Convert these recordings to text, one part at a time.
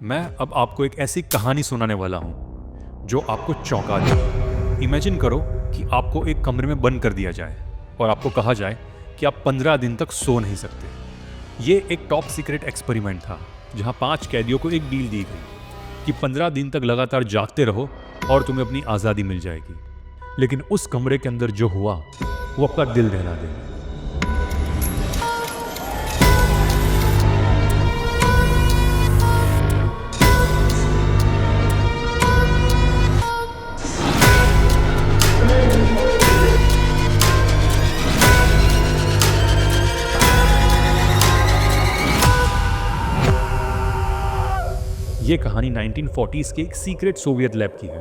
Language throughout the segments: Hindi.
मैं अब आपको एक ऐसी कहानी सुनाने वाला हूँ जो आपको चौंका देगी। इमेजिन करो कि आपको एक कमरे में बंद कर दिया जाए और आपको कहा जाए कि आप 15 दिन तक सो नहीं सकते। ये एक टॉप सीक्रेट एक्सपेरिमेंट था जहाँ 5 कैदियों को एक डील दी गई कि 15 दिन तक लगातार जागते रहो और तुम्हें अपनी आज़ादी मिल जाएगी। लेकिन उस कमरे के अंदर जो हुआ वो आपका दिल दहला देगा। ये कहानी 1940s के एक सीक्रेट सोवियत लैब की है।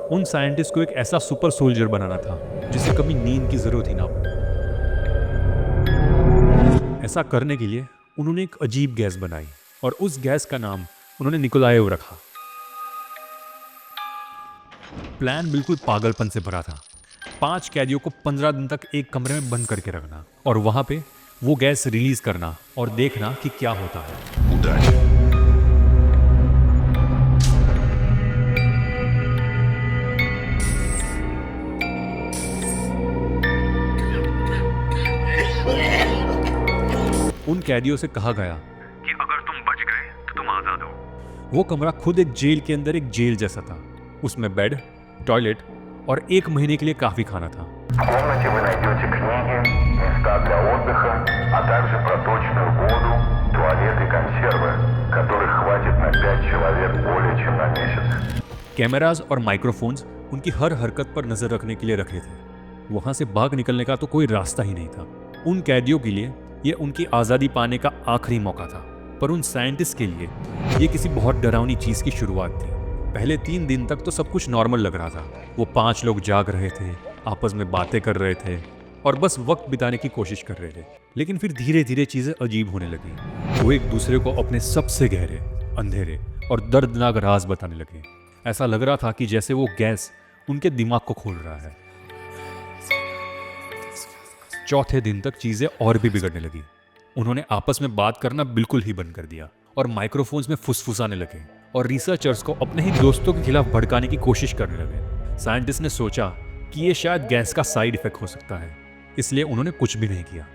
उन साइंटिस्ट को एक ऐसा सुपर सोल्जर बनाना था जिसे कभी नींद की जरूरत ही ना पड़े। ऐसा करने के लिए उन्होंने एक अजीब गैस बनाई और उस गैस का नाम उन्होंने निकोलाएव रखा। प्लान बिल्कुल पागलपन से भरा था। 5 कैदियों को 15 दिन तक एक कमरे में बंद करके रखना और वहां पे वो गैस रिलीज करना और देखना कि क्या होता है। Удачи! उन कैदियों से कहा गया कि अगर तुम बच गए तो तुम आजाद हो। वो कमरा खुद एक जेल के अंदर एक जेल जैसा था। उसमें बेड, टॉयलेट और 1 महीने के लिए काफी खाना था। В комнате вы найдете книги, места для отдыха, а также проточную воду, туалет и консервы, которых хватит на 5 человек более чем на месяц. कैमराज और माइक्रोफोन्स उनकी हर हरकत पर नजर रखने के लिए रखे थे। वहां से भाग निकलने का तो कोई रास्ता ही नहीं था। उन कैदियों के लिए ये उनकी आज़ादी पाने का आखिरी मौका था, पर उन साइंटिस्ट के लिए ये किसी बहुत डरावनी चीज़ की शुरुआत थी। पहले 3 दिन तक तो सब कुछ नॉर्मल लग रहा था। वो 5 लोग जाग रहे थे, आपस में बातें कर रहे थे और बस वक्त बिताने की कोशिश कर रहे थे। लेकिन फिर धीरे धीरे चीज़ें अजीब होने लगी। वो एक दूसरे को अपने सबसे गहरे, अंधेरे और दर्दनाक राज बताने लगे। ऐसा लग रहा था कि जैसे वो गैस उनके दिमाग को खोल रहा है। चौथे दिन तक चीजें और भी बिगड़ने लगी। उन्होंने आपस में बात करना बिल्कुल ही बंद कर दिया और माइक्रोफोन्स में फुसफुसाने लगे और रिसर्चर्स को अपने ही दोस्तों के खिलाफ भड़काने की कोशिश करने लगे। साइंटिस्ट ने सोचा कि ये शायद गैस का साइड इफेक्ट हो सकता है, इसलिए उन्होंने कुछ भी नहीं किया।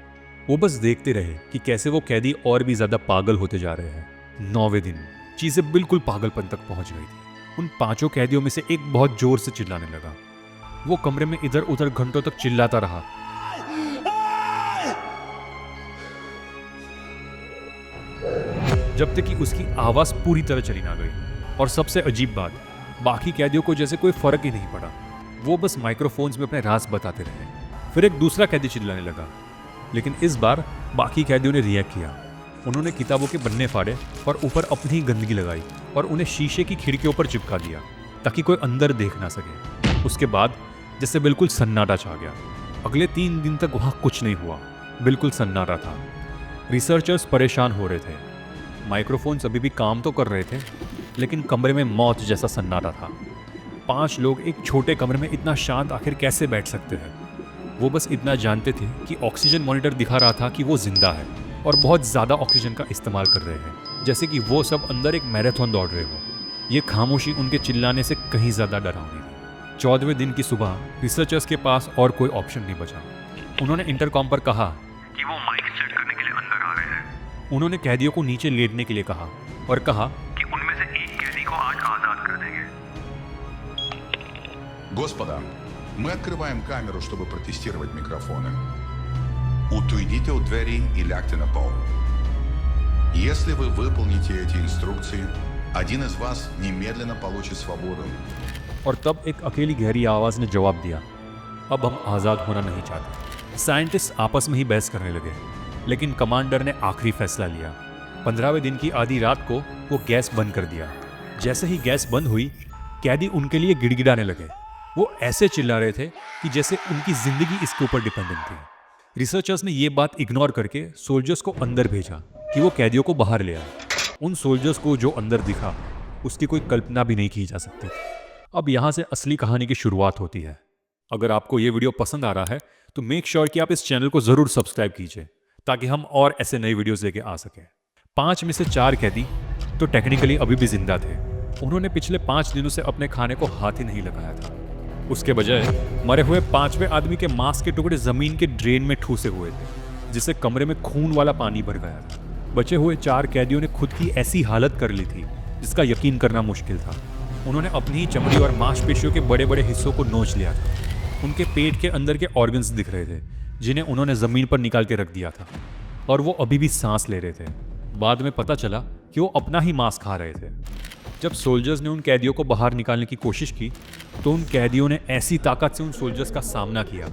वो बस देखते रहे कि कैसे वो कैदी और भी ज्यादा पागल होते जा रहे हैं। 9वें दिन चीजें बिल्कुल पागलपन तक पहुंच गई थी। उन 5 कैदियों में से एक बहुत जोर से चिल्लाने लगा। वो कमरे में इधर उधर घंटों तक चिल्लाता रहा। जब तक कि उसकी आवाज पूरी तरह चली ना गई। और सबसे अजीब बात, बाकी कैदियों को जैसे कोई फर्क ही नहीं पड़ा। वो बस माइक्रोफोन्स में अपने राज बताते रहे। फिर एक दूसरा कैदी चिल्लाने लगा, लेकिन इस बार बाकी कैदियों ने रिएक्ट किया। उन्होंने किताबों के पन्ने फाड़े और ऊपर अपनी गंदगी लगाई और उन्हें शीशे की खिड़कियों पर चिपका दिया ताकि कोई अंदर देख ना सके। उसके बाद जैसे बिल्कुल सन्नाटा छा गया। अगले 3 दिन तक वहाँ कुछ नहीं हुआ, बिल्कुल सन्नाटा था। रिसर्चर्स परेशान हो रहे थे। माइक्रोफोन्स अभी भी काम तो कर रहे थे, लेकिन कमरे में मौत जैसा सन्नाटा था। 5 लोग एक छोटे कमरे में इतना शांत आखिर कैसे बैठ सकते हैं। वो बस इतना जानते थे कि ऑक्सीजन मॉनिटर दिखा रहा था कि वो जिंदा है और बहुत ज़्यादा ऑक्सीजन का इस्तेमाल कर रहे हैं, जैसे कि वो सब अंदर एक मैराथन दौड़ रहे हो। ये खामोशी उनके चिल्लाने से कहीं ज़्यादा डरावनी थी। 14वें दिन की सुबह रिसर्चर्स के पास और कोई ऑप्शन नहीं बचा। उन्होंने इंटरकॉम पर कहा कि वो माइक सेट करने के लिए अंदर आ रहे हैं। उन्होंने कैदियों को नीचे लेटने के लिए कहा और कहा कि उनमें से एक कैदी को आज आजाद कर देंगे। Господа, мы открываем камеру, чтобы протестировать микрофоны. Уйдите от двери и лягте на пол. Если вы выполните эти инструкции, один из вас немедленно получит свободу. और तब एक अकेली गहरी आवाज ने जवाब दिया, अब हम आज़ाद होना नहीं चाहते। साइंटिस्ट आपस में ही बहस करने लगे, लेकिन कमांडर ने आखिरी फैसला लिया। 15वें दिन की आधी रात को वो गैस बंद कर दिया। जैसे ही गैस बंद हुई, कैदी उनके लिए गिड़गिड़ाने लगे। वो ऐसे चिल्ला रहे थे कि जैसे उनकी जिंदगी इसके ऊपर डिपेंडेंट थी। रिसर्चर्स ने ये बात इग्नोर करके सोल्जर्स को अंदर भेजा कि वो कैदियों को बाहर ले आए। उन सोल्जर्स को जो अंदर दिखा उसकी कोई कल्पना भी नहीं की जा सकती। अब यहाँ से असली कहानी की शुरुआत होती है। अगर आपको ये वीडियो पसंद आ रहा है तो मेक श्योर कि आप इस चैनल को ज़रूर सब्सक्राइब कीजिए ताकि हम और ऐसे नए वीडियोस लेके आ सकें। 5 में से 4 कैदी तो टेक्निकली अभी भी जिंदा थे। उन्होंने पिछले 5 दिनों से अपने खाने को हाथ ही नहीं लगाया था। उसके बजाय मरे हुए 5वें आदमी के मांस के टुकड़े जमीन के ड्रेन में ठूसे हुए थे, जिससे कमरे में खून वाला पानी भर गया था। बचे हुए 4 कैदियों ने खुद की ऐसी हालत कर ली थी जिसका यकीन करना मुश्किल था। उन्होंने अपनी ही चमड़ी और मांसपेशियों के बड़े बड़े हिस्सों को नोच लिया था। उनके पेट के अंदर के ऑर्गन्स दिख रहे थे जिन्हें उन्होंने ज़मीन पर निकाल के रख दिया था, और वो अभी भी सांस ले रहे थे। बाद में पता चला कि वो अपना ही मांस खा रहे थे। जब सोल्जर्स ने उन कैदियों को बाहर निकालने की कोशिश की तो उन कैदियों ने ऐसी ताकत से उन सोल्जर्स का सामना किया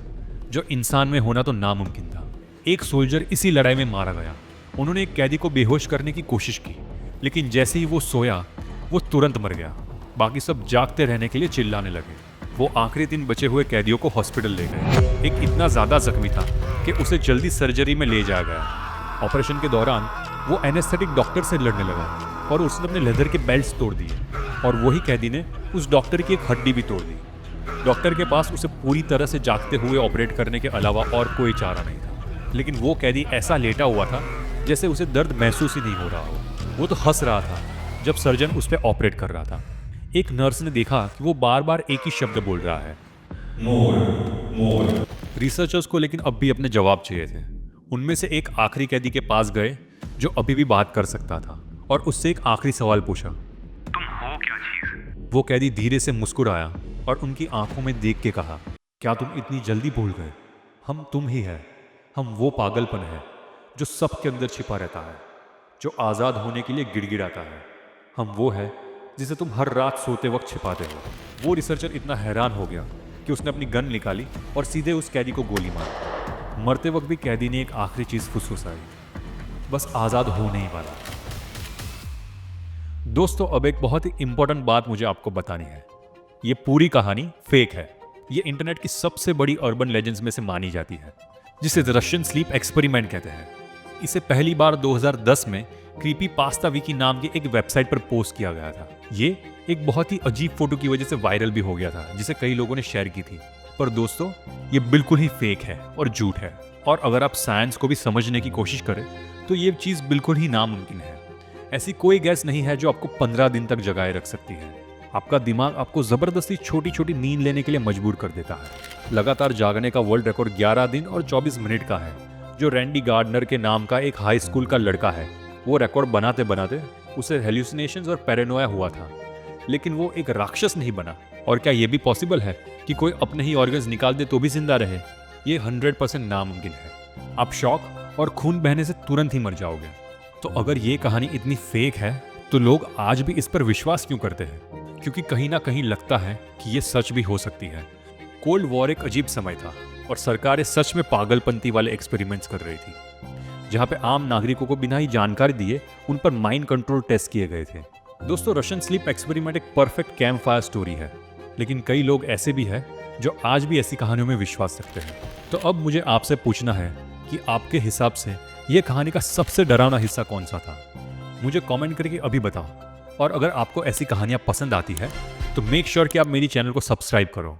जो इंसान में होना तो नामुमकिन था। एक सोल्जर इसी लड़ाई में मारा गया। उन्होंने एक कैदी को बेहोश करने की कोशिश की, लेकिन जैसे ही वो सोया वो तुरंत मर गया। बाकी सब जागते रहने के लिए चिल्लाने लगे। वो आखिरी 3 बचे हुए कैदियों को हॉस्पिटल ले गए। एक इतना ज़्यादा जख्मी था कि उसे जल्दी सर्जरी में ले जाया गया। ऑपरेशन के दौरान वो एनेस्थेटिक डॉक्टर से लड़ने लगा और उसने अपने लेदर के बेल्ट्स तोड़ दिए, और वही कैदी ने उस डॉक्टर की एक हड्डी भी तोड़ दी। डॉक्टर के पास उसे पूरी तरह से जागते हुए ऑपरेट करने के अलावा और कोई चारा नहीं था, लेकिन वो कैदी ऐसा लेटा हुआ था जैसे उसे दर्द महसूस ही नहीं हो रहा हो। वो तो हंस रहा था जब सर्जन उस पर ऑपरेट कर रहा था। एक नर्स ने देखा कि वो बार बार एक ही शब्द बोल रहा है, मोर मोर। रिसर्चर्स को लेकिन अब भी अपने जवाब चाहिए थे। उनमें से एक आखिरी कैदी के पास गए जो अभी भी बात कर सकता था, और उससे एक आखिरी सवाल पूछा, तुम हो क्या चीज? वो कैदी धीरे से मुस्कुराया और उनकी आंखों में देख के कहा, क्या तुम इतनी जल्दी भूल गए? हम तुम ही है। हम वो पागलपन है जो सबके अंदर छिपा रहता है, जो आज़ाद होने के लिए गिड़गिड़ाता है। हम वो है जिसे तुम हर रात सोते वक्त छिपाते हो। वो रिसर्चर इतना हैरान हो गया कि उसने अपनी गन निकाली और सीधे उस कैदी को गोली मारी। मरते वक्त भी कैदी ने एक आखिरी चीज़ फुसफुसाई, बस आज़ाद होने ही वाला। दोस्तों, अब एक बहुत ही इंपॉर्टेंट बात मुझे आपको बतानी है। ये पूरी कहानी फेक है। ये इंटरनेट की सबसे बड़ी अर्बन लेजेंड्स में से मानी जाती है, जिसे रशियन स्लीप एक्सपेरिमेंट कहते हैं। इसे पहली बार 2010 में क्रीपी पास्ता विकी नाम की एक वेबसाइट पर पोस्ट किया गया था। ये एक बहुत ही अजीब फोटो की वजह से वायरल भी हो गया था, जिसे कई लोगों ने शेयर की थी। पर दोस्तों, ये बिल्कुल ही फेक है और झूठ है, और अगर आप साइंस को भी समझने की कोशिश करें तो ये चीज़ बिल्कुल ही नामुमकिन है। ऐसी कोई गैस नहीं है जो आपको 15 दिन तक जगाए रख सकती है। आपका दिमाग आपको ज़बरदस्ती छोटी छोटी नींद लेने के लिए मजबूर कर देता है। लगातार जागने का वर्ल्ड रिकॉर्ड 11 दिन और 24 मिनट का है, जो रैंडी गार्डनर के नाम का एक हाई स्कूल का लड़का है। वो रिकॉर्ड बनाते बनाते उसे हेल्यूसिनेशंस और पैरानोया हुआ था, लेकिन वो एक राक्षस नहीं बना। और क्या ये भी पॉसिबल है कि कोई अपने ही ऑर्गन्स निकाल दे तो भी जिंदा रहे? ये 100% नामुमकिन है। आप शॉक और खून बहने से तुरंत ही मर जाओगे। तो अगर ये कहानी इतनी फेक है तो लोग आज भी इस पर विश्वास क्यों करते हैं? क्योंकि कहीं ना कहीं लगता है कि ये सच भी हो सकती है। कोल्ड वॉर एक अजीब समय था और सरकारें सच में पागलपंती वाले एक्सपेरिमेंट्स कर रही थी, जहां पे आम नागरिकों को बिना ही जानकारी दिए उन पर माइंड कंट्रोल टेस्ट किए गए थे। दोस्तों, रशियन स्लीप एक्सपेरिमेंट एक परफेक्ट कैंप फायर स्टोरी है, लेकिन कई लोग ऐसे भी हैं जो आज भी ऐसी कहानियों में विश्वास रखते हैं। तो अब मुझे आपसे पूछना है कि आपके हिसाब से ये कहानी का सबसे डरावना हिस्सा कौन सा था? मुझे कमेंट करके अभी बताओ। और अगर आपको ऐसी कहानियां पसंद आती है तो मेक श्योर कि आप मेरी चैनल को सब्सक्राइब करो।